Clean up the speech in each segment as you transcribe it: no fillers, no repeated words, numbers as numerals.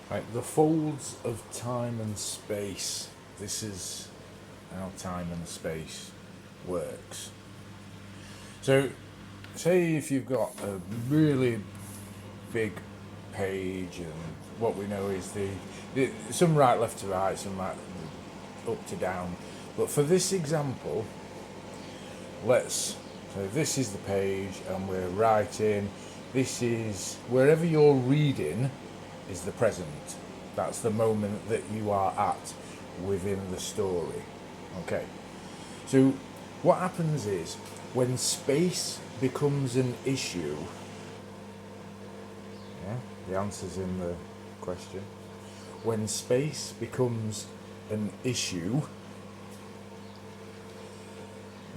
Right, the folds of time and space. This is how time and space works. So, say if you've got a really big page, and what we know is some right, left to right, some right, up to down. But for this example, so this is the page, and we're writing. This is wherever you're reading is the present. That's the moment that you are at within the story. Okay. So what happens is when space becomes an issue, yeah, the answer's in the question. When space becomes an issue,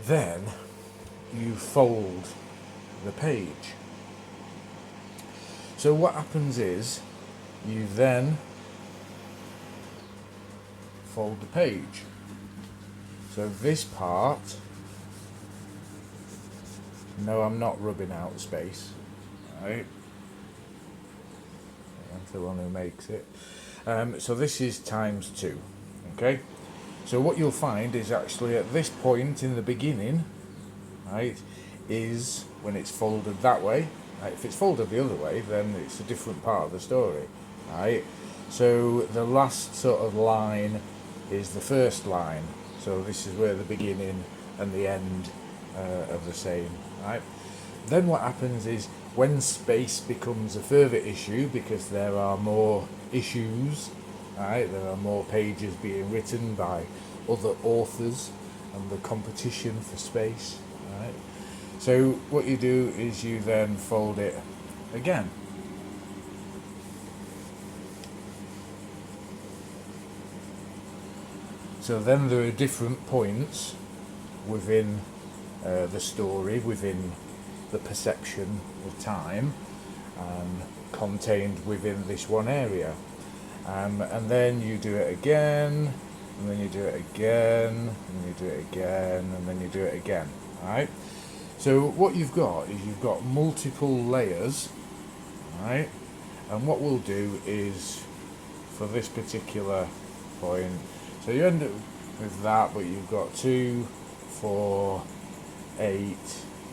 then you fold the page. So what happens is you then fold the page. So this part, no, I'm not rubbing out space, right? I'm the one who makes it. So this is times 2, okay? So what you'll find is actually at this point in the beginning, right, is when it's folded that way. Right? If it's folded the other way, then it's a different part of the story, right? So the last sort of line is the first line. So this is where the beginning and the end are the same, right? Then what happens is when space becomes a further issue, because there are more issues, right? There are more pages being written by other authors, and the competition for space, right? So what you do is you then fold it again. So then there are different points within the story, within the perception of time, contained within this one area. And then you do it again, and then you do it again, and you do it again, and then you do it again, right? So what you've got is you've got multiple layers, right? And what we'll do is, for this particular point, so you end up with that, but you've got 2, 4, 8,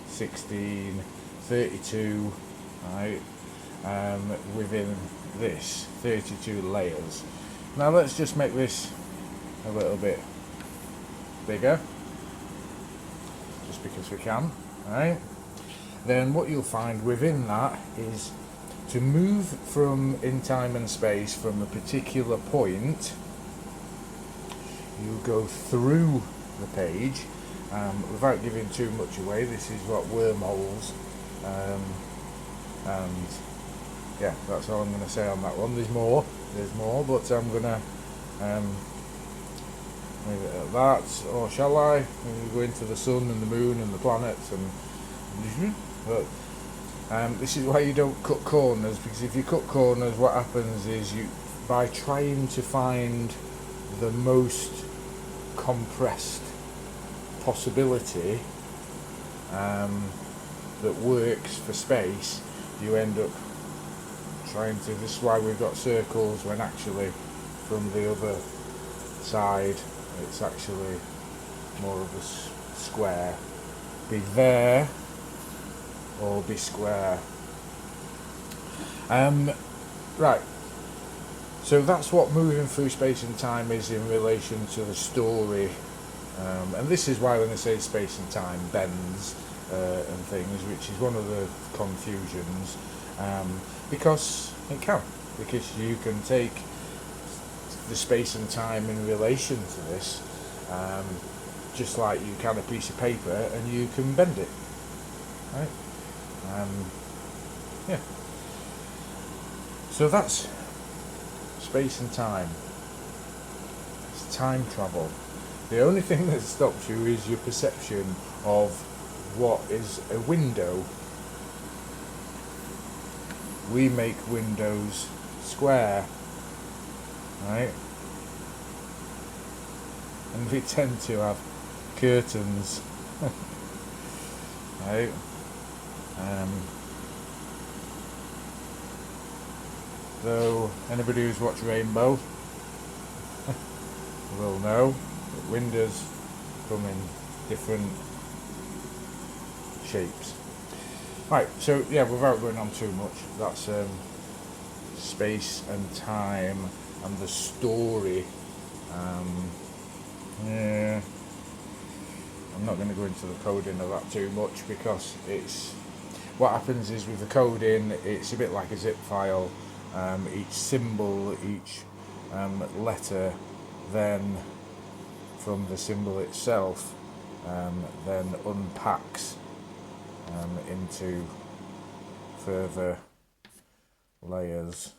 16, 32, right? Within this 32 layers. Now let's just make this a little bit bigger, just because we can, right? Then what you'll find within that is to move from in time and space from a particular point, you go through the page, without giving too much away. This is what wormholes, and yeah, that's all I'm going to say on that one. There's more, but I'm going to leave it at that, or shall I? We go into the sun and the moon and the planets, and but this is why you don't cut corners, because if you cut corners, what happens is by trying to find the most compressed possibility that works for space, you end up trying to. This is why we've got circles, when actually from the other side it's actually more of a square. Be there or be square. Right. So that's what moving through space and time is in relation to the story. And this is why when they say space and time bends and things, which is one of the confusions, because it can. Because you can take the space and time in relation to this, just like you can a piece of paper, and you can bend it. Right? Yeah. So that's space and time. It's time travel. The only thing that stops you is your perception of what is a window. We make windows square, right? And we tend to have curtains, right? though anybody who's watched Rainbow will know that windows come in different shapes. Right, so yeah, without going on too much, that's space and time and the story. Yeah, I'm not going to go into the coding of that too much because it's what happens is with the coding, it's a bit like a zip file. Each symbol, each letter, then from the symbol itself, then unpacks into further layers,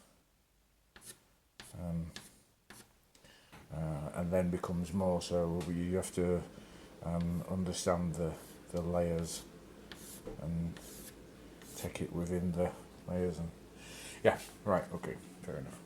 and then becomes more. So you have to understand the layers and take it within the layers. And yeah, right, okay, fair enough.